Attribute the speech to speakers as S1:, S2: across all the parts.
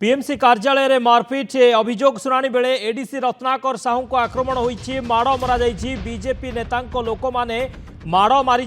S1: BMC कार्यालय में मारपिट अभियोग शुणाणी बेले एडीसी रत्नाकर साहू को आक्रमण होती माड़ मरा बीजेपी नेता लोक मैंने माड़ मारी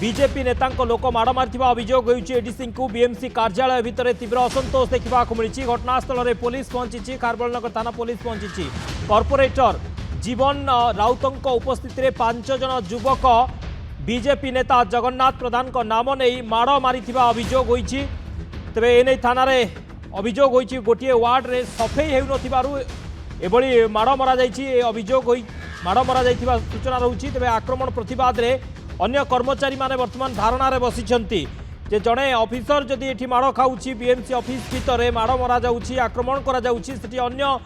S1: बीजेपी नेता लोक माड़ मारी अभियोग एडीसी को बीएमसी कार्यालय भितर तीव्र असंतोष देखा मिली। घटनास्थल में पुलिस पहुंची खारबलनगर थाना पुलिस पहुंची। कॉर्पोरेटर जीवन राउत उपस्थित 5 जन युवक बीजेपी नेता जगन्नाथ प्रधान को नाम नहीं माड़ मारी अभियोग होती। तेरे एने थाना अभियोग होती गोटे वार्ड रे सफेई होभली माड़ मरा अभियोग माड़ मरा सूचना रही। तेज आक्रमण प्रतिवाद रे अन्य कर्मचारी माने वर्तमान धारणा रे बसिछंती जे जड़े ऑफिसर जदि एठी माड़ खाऊची बीएमसी ऑफिस भितर माड़ मरा जाउची आक्रमण करा जाउची सेठी अन्य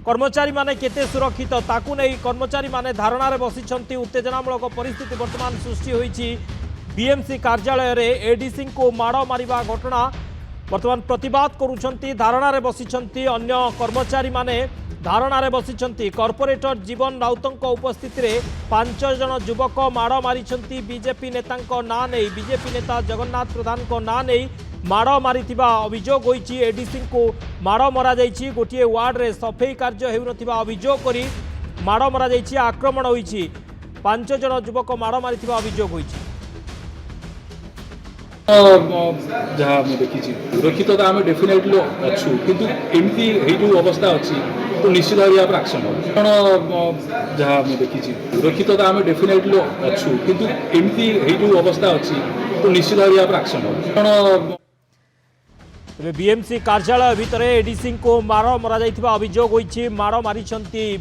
S1: कर्मचारी माने केते सुरक्षित ताकू नहीं कर्मचारी माने धारणा रे बसिछंती। उत्तेजनामूलक परिस्थिति वर्तमान सृष्टि होईची बीएमसी कार्यालय रे एडीसी को माड़ मारिबा घटना वर्तमान प्रतिवाद करुछंती धारणा रे बसिछंती अन्य कर्मचारी माने धारणा रे बसिछंती। कॉर्पोरेटर जीवन राउत उपस्थित 5 जन युवक माड़ मारिछंती बीजेपी नेता ना नहीं बीजेपी नेता जगन्नाथ प्रधान को ना नहीं माड़ मारी अभियोग होईची। एडीसी को माड़ मरा जाइछि गोटे वार्ड रे सफेई कार्य हेउनथिबा अभियोग करी माड़ मरा जाइछि आक्रमण होईछि 5 जन युवक माड़ मारी अभियोग होईछि।
S2: जहाँ देखी सुरक्षित तो आम डेफिनेटली अच्छु किंतु एमती जो अवस्था अच्छी तो निश्चित भाव आप एक्शन हो जहाँ देखी सुरक्षित तो आम डेफिनेटली अच्छु किंतु एमती जो अवस्था अच्छी तो निश्चित भाव आप एक्शन हो।
S1: बीएमसी कार्यालय भितर एडीसी को माड़ मरा अभियोग होईछि। माड़ मारी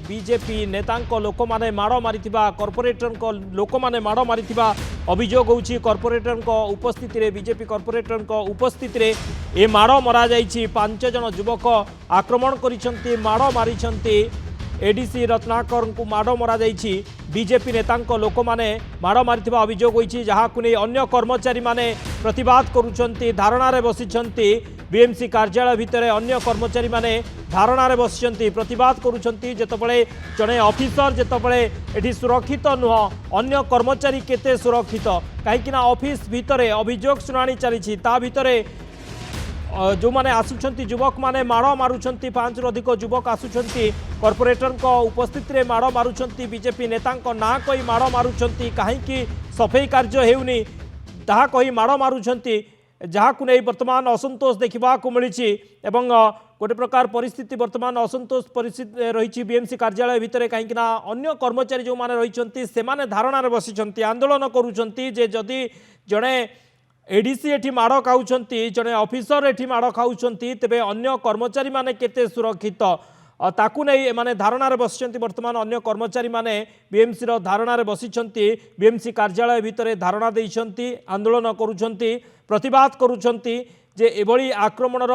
S1: बीजेपी नेता लोक मैंने माड़ मारी कॉर्पोरेटर लोक मैंने माड़ मारी अभियोग होईछि। कॉर्पोरेटर उपस्थित बीजेपी कॉर्पोरेटर उपस्थित ए माड़ मरा 5 जन युवक आक्रमण करिसेंती माड़ मारिसेंती एडीसी रत्नाकर को माड़ मरा बीजेपी नेता लोक मैंने माड़ मारी अभियोग होईछि जहाँ को नहीं अन्य कर्मचारी माने प्रतिवाद करुछंती धारणा रे बसिछंती। बीएमसी कार्यालय भितर अन्य कर्मचारी माने धारणा रे बसिछंती प्रतिवाद करुछंती जेतबळे जणे ऑफिसर जेतबळे एठी सुरक्षित नुह अन्य कर्मचारी केते सुरक्षित कहीं ऑफिस भितर अभियोग शुणाणी चली ता भितर जो माने आसुछंती युवक माने माड़ मारुछंती 5 रु अधिक युवक आसुछंती कॉर्पोरेटर उपस्थित रे माड़ मारुछंती बीजेपी नेता ना कही माड़ मारुछंती कहीं सफेई कार्य हेउनी ताहा कही माड़ मारुछंती जहाँ को नहीं वर्तमान असंतोष देखा मिली। गोटे प्रकार परिस्थिति वर्तमान असंतोष परिस्थिति रही बीएमसी कार्यालय भितर कहीं अन्य कर्मचारी जो माने रही से माने धारणा रे बसिछंती आंदोलन करुछंती जे जदि जड़े एडीसी एठी माड़ खाऊछंती जड़े ऑफिसर एठी माड़ खाऊछंती तेबे अन्य कर्मचारी माने केते सुरक्षित ताकू नहीं माने धारणा रे बसिछंती। वर्तमान अन्य कर्मचारी माने बीएमसी रो धारणा रे बसिछंती बीएमसी कार्यालय भितर धारणा देइछंती आंदोलन करुछंती प्रतिवाद करुछंती जे एभली आक्रमणर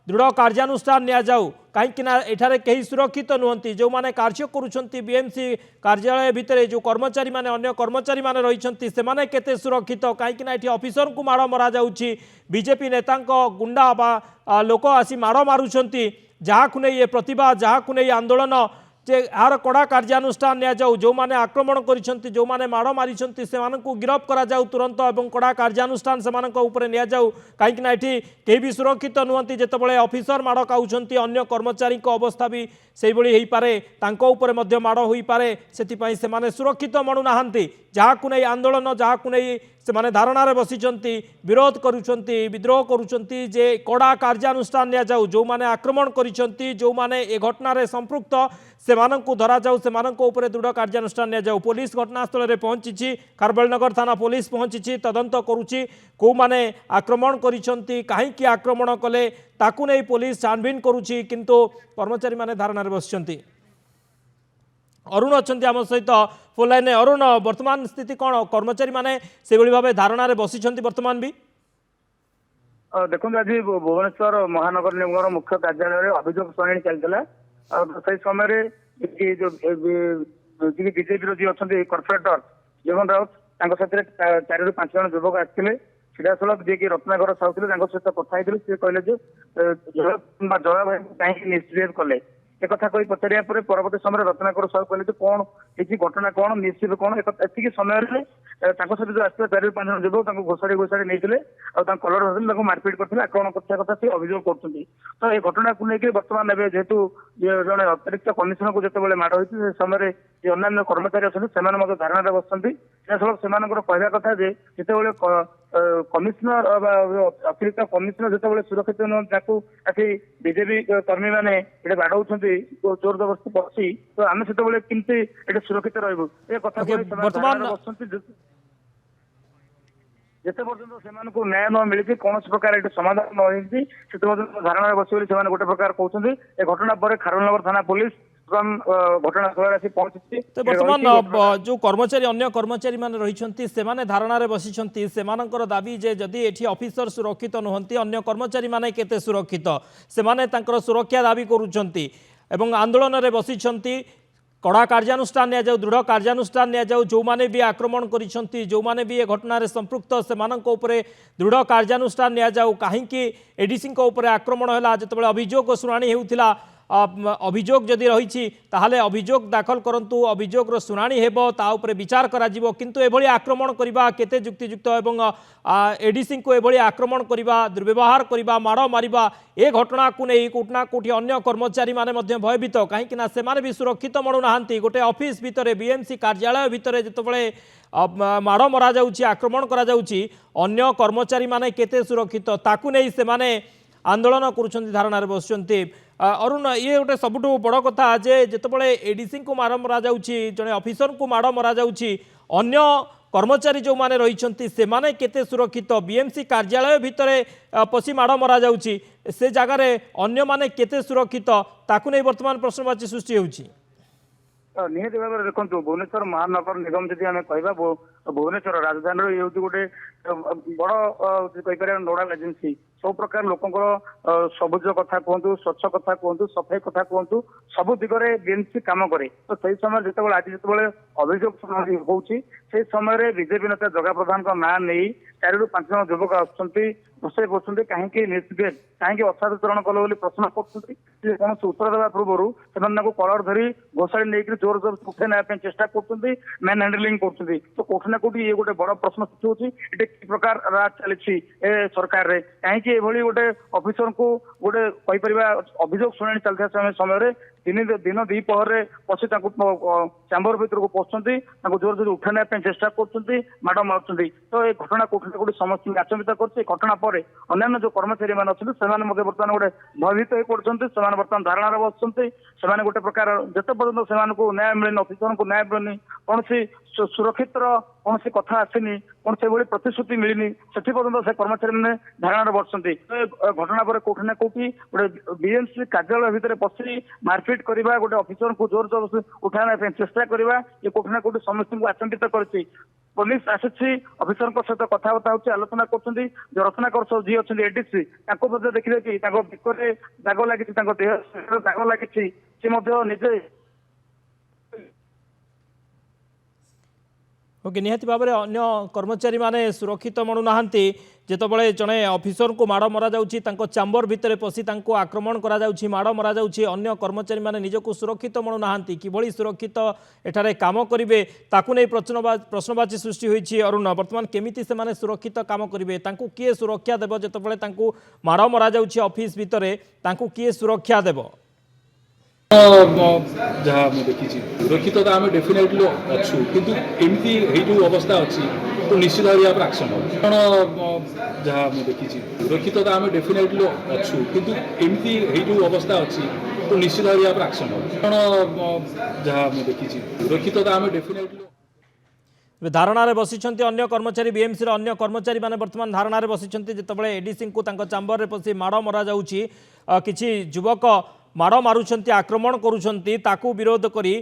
S1: दृढ़ कार्यानुष्ठान निया जाऊ कहीं एठारे कहीं सुरक्षित नुहंती जो माने कार्य करुछंती बीएमसी कार्यालय भितर जो कर्मचारी माने अन्य कर्मचारी माने रहिछंती से माने केते सुरक्षित कहीं एठी ऑफिसर को माड़ मरा जाउची बीजेपी नेता गुंडा बा लोक आसी माड़ मारुछंती जहाँ को नहीं ये प्रतिभा जहाँ को नहीं आंदोलन जे यार कड़ा कार्यानुष्ठान निया जाऊ जो माने आक्रमण करिसेंती जो माने माड़ मारिसेंती से मानकु गिरफ्त करा जाऊ तुरंत एवं कड़ा कार्यानुष्ठान से मानक ऊपर निया जाऊ कहीं एठी केही भी सुरक्षित नुहंती जेतेबळे ऑफिसर माड़ खाऊछंती अन्य कर्मचारी को अवस्था भी सेही भली हेई पारे तांको ऊपर मध्य माड़ होई पारे सेति से माने सुरक्षित मणु नाहंती जहाँ को नहीं आंदोलन जहाँ को नहीं से माने धारणा रे बसिछंती विरोध करुछंती विद्रोह करुछंती जे कड़ा कार्यानुष्ठान निया जाऊ जो माने आक्रमण करिसेंती जो माने ए घटना रे संपृक्त से मानकु धरा जाऊ से मानक ऊपर दृढ़ कार्यानुष्ठान निया जाऊ। पुलिस घटनास्थल में पहुंची खारबलनगर थाना पुलिस पहुंची तदंत करुची को माने आक्रमण करिसेंती कहीं आक्रमण कले ताकू नहीं पुलिस छानबीन करुची किंतु कर्मचारी माने धारणा रे बसिछंती। अरुण अच्छा आम सहित फोन लाइन अरुण वर्तमान स्थिति कौन कर्मचारी माने से भाव धारणा रे बसिछंती वर्तमान भी
S3: देखो आज भुवनेश्वर महानगर निगम मुख्य कार्यालय अभियोग शुणाणी चलता से समय जो बीजेपी जी अच्छा कॉर्पोरेटर जीवन राउत 4 ରୁ 5 जन युवक आते सीधासल जी रत्नाकर साहू सहित कथा सी कहले जया भाई कहीं मिसबिहेव कले एक कही पचारिया परवर्ती समय रत्नाकर साहू कहले कौन ये घटना कौन निश्चित कौन एतिक समय सहित जो आसता 4-5 जन युवक घोषाड़ी घोषाड़ी नहीं कलर धरते मारपिट करते आक्रमण कर कथा से अभियोग कर तो ये घटना को लेकिन बर्तमान ए जेहेतु जड़े अतिरिक्त कमिशनर को जिते माड़ होती से समय अन्य कर्मचारी अच्छे धारणा बसती से कहवा कथा जिते कमिशनर अतिरिक्त कमिशनर जिते सुरक्षित नुहति बीजेपी कर्मी मैंने बाड़ौ जोर जबरदस्ती पसी तो आम से केमती सुरक्षित रही जिते पर्यटन से न्याय न मिली कौन प्रकार ये समाधान न होती से धारणा बस गोटे प्रकार कहते ए घटना पर खारनगर थाना पुलिस घटनास्थल आसी पहुंची
S1: तो बर्तमान जो कर्मचारी अन्य कर्मचारी मान रही से धारणा बसी से दाबी जे जदि एठी ऑफिसर सुरक्षित नुहंती अन्य कर्मचारी माने केते सुरक्षित से सुरक्षा दाबी करुछंती एवं आंदोलन रे बसी कड़ा कार्यानुष्ठान निया जाऊ दृढ़ कार्यानुष्ठान निया जाऊ जो माने भी आक्रमण करिसंती जो माने भी ए घटना रे संपृक्त सेमानंको उपरे दृढ़ कार्यानुष्ठान निया जाऊ काहेकि एडीसी को उपरे आक्रमण होला जतबेले अभियोग शुनाणी हेउथिला अभियोग जदि रही ताहले अभियोग दाखल करंतु अभियोग शुनाणी हेबो ता उपरे विचार करा जिवो किंतु एभली आक्रमण करबा केते युक्तियुक्त एवं एडीसी को एभली आक्रमण करबा दुर्व्यवहार करबा माड़ मारिबा ए घटना को नहीं कोटना कोठी अन्य कर्मचारी माने मध्य भयभीत कहीं ना से भी सुरक्षित मणु नाहांती गोटे ऑफिस भितर बीएमसी कार्यालय भितर जितेबाला माड़ मरा जाउची आक्रमण करा जाउची अन्य कर्मचारी माने केते सुरक्षित ताकू नहीं से माने आंदोलन करुछंती धारणा बसुचंती अरुण ये गोटे सबुठ बड़ कथा जे जितेबाला एडीसी को माड़ मरा जाउची जने ऑफिसर को माड़ मरा जाउची अन्य कर्मचारी जो माने रही से माने केते सुरक्षित बीएमसी कार्यालय भितर पशी माड़ मरा जाउची से जगार अन्य माने केते सुरक्षित ताकू नहीं वर्तमान प्रश्नवाची सृष्टि होउची
S3: निहत भाव में देखो भुवनेश्वर महानगर निगम जदि आम कह भुवनेश्वर राजधानी ये गोटे बड़ नोडाल एजेन्सी सब प्रकार लोकंर सबुज कथा कहतु स्वच्छ कथा कहतु सफाई कथा कहतु सब दिगरे बीएमसी काम करे तो सही समय जिते आज जिते अभियोग होउची से समय बीजेपी नेता जगा प्रधान का ना नहीं 4-5 जन युवक आसुँच रोषे बसुँच कहीं निर्देश कहीं असाधुचरण कल बोली प्रश्न कर कौन उत्तर देवा पूर्व से कलर धरी घोषाड़ी नहीं जोर जोर उठे ना चेष्टा कर मैन हैंडलिंग कर तो कौटि ना कौटि ये गोटे बड़ प्रश्न सृष्टि होती कि प्रकार राज चली सरकार में कहीं गोटे ऑफिसर को गोटे कहीपर अभियोग शुणाणी चलता समय दिन 2 पहर पशि चैम्बर भर को पशुंट जोर जोर उठाने चेष्टा कर माड़ मार्च तो ये घटना कौटि ना कौटि समस्त आचंबित कर घटना पर अन्य जो कर्मचारी मैंने अच्छे से बर्तमान गोटे भयभीत हो पड़ते से बर्तमान धारणा बसुँच से गोटे प्रकार जिते पर्यटन से न्याय मिलनी ऑफिसर को न्याय मिलनी कौन सुरक्षित कौन कथा आसनी कौन से प्रतिश्रुति मिलनी से पर्यटन से कर्मचारी मैंने धारणा बसुँच घटना पर कौटि ना कौटि गोटे बीएमसी कार्यालय भितर पशि मारपिट करवा गोटे ऑफिसर को जोर जोर उठाने चेष्टा करवा ये कौटि ना कौटि समस्त को आचंबित कर पुलिस आसी ऑफिसर सहित कथबार्ता हो आलोचना कर जो रत्नाकर जी अच्छा एडीसी देखिए कि बेकर दाग लगी देह दाग लगी निजे
S1: ओके निहाती भाव में अन्य कर्मचारी माने सुरक्षित मणु नाहांती जेतबळे जणे ऑफिसर को माड़ मरा जाउची तांको चैम्बर भितर पसी तांको आक्रमण करा जाउची माड़ मरा जाउची अन्य कर्मचारी माने निजको सुरक्षित मणु नाहांती किभଳି सुरक्षित एठारे काम करिवे ताकू नै प्रश्नवाची सृष्टि होईची अरुण वर्तमान केमिति से माने सुरक्षित काम करिवे तांको किए सुरक्षा देबो जेतबळे तांको माड़ मरा जाउची ऑफिस भितर तांको किए सुरक्षा देबो
S2: जहाँ मुझे देखी सुरक्षितता आम डेफिनेटली अच्छु किंतु एमती जो अवस्था अच्छी तो निश्चित भाव यहाँ एक्शन हो जहाँ मुझे देखी सुरक्षितता आम डेफिनेटली अच्छु किंतु एमती जो अवस्था अच्छी तो निश्चित भाव यहाँ एक्शन हो जहाँ मुझे देखी सुरक्षितता आम डेफिनेटली
S1: धारणा बसी अन्य कर्मचारी बीएमसी अन्य कर्मचारी माने वर्तमान धारणा बसी जितेबाला एडीसी को चैम्बर पसी माड़ मरा जाउची किछि युवक माड़ मारुछंती आक्रमण करुछंती ताकू विरोध करी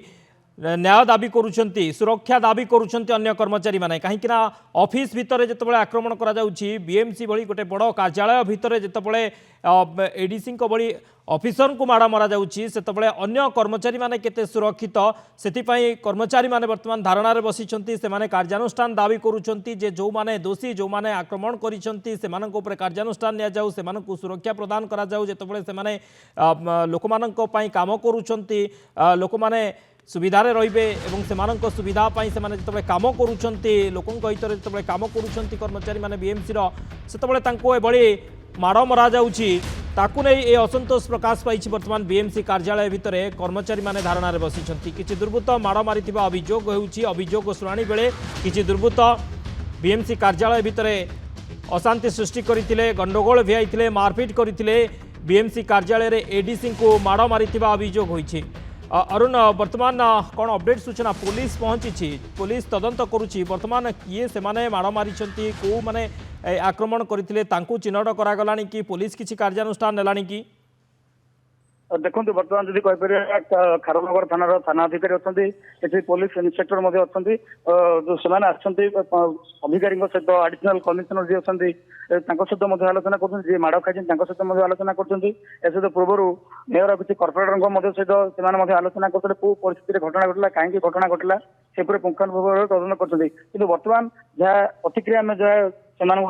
S1: न्याय दाबी करुछंती सुरक्षा दाबी करुछंती अन्य कर्मचारी माने कहीं ना ऑफिस भितर जितेबाला आक्रमण करा जाउछि बीएमसी भली गोटे बड़ कार्यालय भितर जितेबाला एडीसी भली ऑफिसर को माड़ मरा जाउछि सेतेबेले अन्य कर्मचारी माने केते सुरक्षित सेतिपई कर्मचारी माने वर्तमान धारणा रे बसिछंती सेमाने कार्यानुष्ठान दाबी करुछंती जे जो माने दोषी जो माने आक्रमण करिछंती सेमानक ऊपर कार्यानुष्ठान निया जाउ सेमानकु सुरक्षा प्रदान करा जाउ जेतेबेले सेमाने लोकमानक पई काम करुछंती लोकमाने सुविधारे रहिबे एवं सेमानक सुविधा पाई सेमाने जतबे काम करुछंती लोकंक हितरे जतबे काम करुछंती कर्मचारी माने बीएमसी रो सेतबेले तांको एबळी माड़ मरा जाउछि ताकु नै ए असंतोष प्रकाश पाइछि वर्तमान बीएमसी कार्यालय भितरे कर्मचारी माने धारणा रे बसिछंती किछि दुर्बृत्त माड़ मारिथिबा अभियोग हेउछि अभियोग शुणाणी बेले किछि दुर्बृत्त बीएमसी कार्यालय भितरे अशांति सृष्टि करथिले गंडगोल भियाइथिले मारपीट करथिले बीएमसी कार्यालय रे एडीसी को माड़ मारिथिबा अभियोग होइछि अरुण वर्तमान कौन अपडेट सूचना पुलिस पहुंची पुलिस तदंत करुच्ची वर्तमान किए से माड़ मारी कौ माने आक्रमण करते चिन्हट करागला कि पुलिस किसी कार्यानुष्ठान नेलानी कि
S3: देखो बर्तमान जदि कहीपर खारनगर थाना थाना अधिकारी अच्छा पुलिस इन्स्पेक्टर जो से अधिकारी सहित आडिशनाल कमिशनर जी अच्छा सहित आलोचना कर माड़ खाई सहित आलोचना कर पूर्व मेयर किसी कर्पोरेटर सहित आलोचना करते कौ परिस्थिति घटना घटला कहीं घटना घटला से पुंखानुपुंख तदंत कर बर्तमान जहाँ प्रतिक्रिया आम जहाँ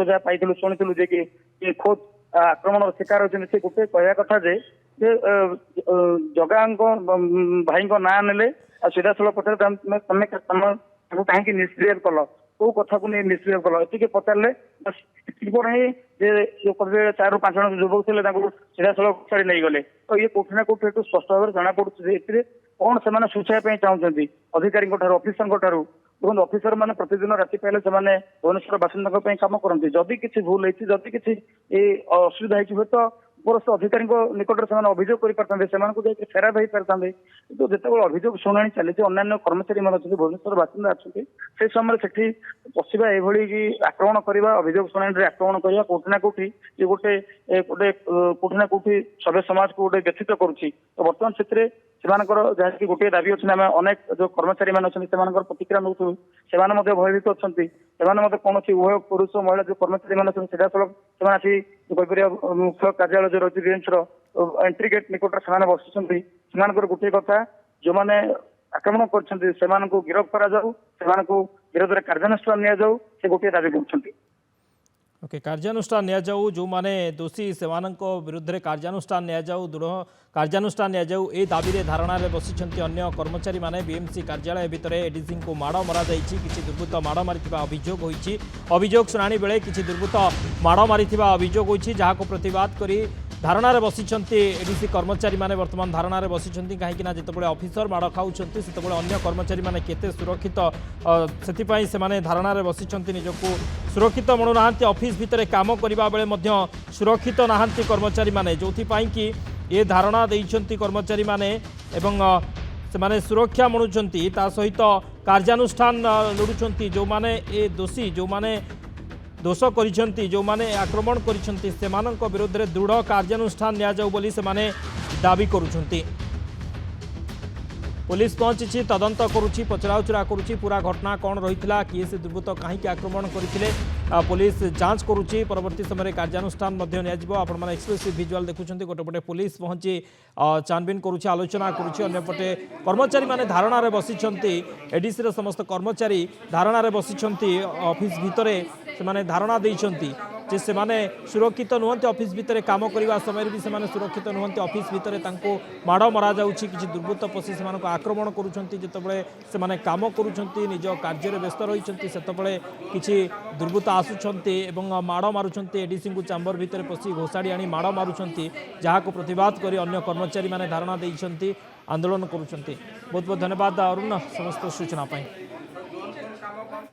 S3: जहाँ पाई शुणु कि खोद आक्रमण शिकार होती गोटे कहवा कथा जे जगा भाई ना ने सीधा सड़क पचारे तुम कहीं निष्क्रिय कल कौ कथा को निष्क्रिय कल ये पचारे ही चार रू 5 जन युवक थे सीधा सड़क छाड़ी नहीं गले तो ये कौटि ना कौटि स्पष्ट भाव जना पड़े कौन से सुचाई चाहते अधिकारी ऑफिसर देखो ऑफिसर मैंने प्रतिदिन राति पाइले से भुवनेश्वर बासिंदा कम करती जदि किसी भूल होती जदि किसी असुविधा हो तो उपरस्थ अधिकारी निकट में अभियोग कर फेराद हो पारे तो जिते अभियोग शुणाणी चली अन्य कर्मचारी अच्छे भुवनेश्वर बासिंदा अच्छे से समय से पशा ये आक्रमण करवा अभियोग शुणाणी आक्रमण करवा कौटि ना कौटि गोटे गोटे कौटि ना कौटि सभ्य समाज को गोटे व्यथित करुच्ची तो बर्तमान से जहाँकि गोटे दाबी अच्छे आम अनेक जो कर्मचारी मैंने अच्छे प्रतिक्रिया नौ से भयभीत अच्छा से कौन उभय पुरुष महिला जो कर्मचारी मैंने सीधा सड़क से मुख्य कार्यालय जो रही बीएमसी एंट्री गेट निकट से बसी गोटे कथा जो मैंने आक्रमण कर गिरफ्त करा विरोध में कार्यानुष्ठान नि से गोटे दाबी कर
S1: ओके कार्यानुष्ठान निया जाऊ जो माने दोषी सेमानक विरुद्ध में कार्यानुष्ठान निया जाऊ दृढ़ कार्यानुष्ठान निया जाऊ ए दाबी रे धारणा रे बसिछंती अन्य कर्मचारी माने बीएमसी कार्यालय भितर एडीसी को माड़ मरा जाइछि किछि दुर्बृत्त माड़ मारिथिबा अभियोग होइछि अभियोग शुणाणी बेले किछि दुर्बृत्त माड़ मारिथिबा अभियोग होइछि जाहाको प्रतिवाद करी धारणा रे बसिछंती एडीसी कर्मचारी माने वर्तमान धारणा रे बसिछंती काहेकि ना जेतेबेले ऑफिसर माड़ खाउछंती सेतेबेले अन्य कर्मचारी माने केते सुरक्षित सेतिपई से माने धारणा रे बसिछंती निजको सुरक्षित मनु नाहांती ऑफिस भितर काम करिबा बेले मध्य सुरक्षित नाहांती कर्मचारी माने जोथि पई कि ए धारणा देइछंती कर्मचारी माने एवं से माने सुरक्षा मणुचंती ता सहित कार्यानुष्ठान लोडुचंती जो माने ए दोषी जो माने दोष करिसेंती जो माने आक्रमण करिसेंती सेमानक विरुद्ध रे दृढ़ कार्यानुष्ठान निया जाऊ बोली से माने दाबी करुछंती पुलिस पहुंची तदंत करुच्ची पचराउचरा करुच्ची पूरा घटना कौन रही किए से दुर्बृत्त कहीं आक्रमण करते पुलिस जांच करुच्ची परवर्ती समय कार्यानुष्ठान आपण एक्सक्लूसिव विजुअल देखुं गोटेपटे पुलिस पहुंची छानबीन करुच्ची आलोचना करुच्ची अंपटे कर्मचारी माने धारणा रे बसिछंती एडीसी समस्त कर्मचारी धारणा रे बसिछंती ऑफिस भितर से धारणा देइछंती जे से माने सुरक्षित नुहंती ऑफिस भितर काम करने समय भी से सुरक्षित नुहंती ऑफिस भितर तांको माड़ मरा जाउछि किछि दुर्बृत्त पशि से आक्रमण करुछंती जेतेबेले से माने काम करुछंती निज कार्य रे व्यस्त रहिछंती सेतेबेले किछि दुर्बृत्त आसुछंती एवं माड़ मारुछंती एडीसी को चैम्बर भितर पशि घोषाड़ी आनी माड़ मारुछंती जहाको प्रतिवाद करी अन्य कर्मचारी माने धारणा देइछंती आंदोलन करुछंती बहुत बहुत धन्यवाद अरुण समस्त सूचना पाई।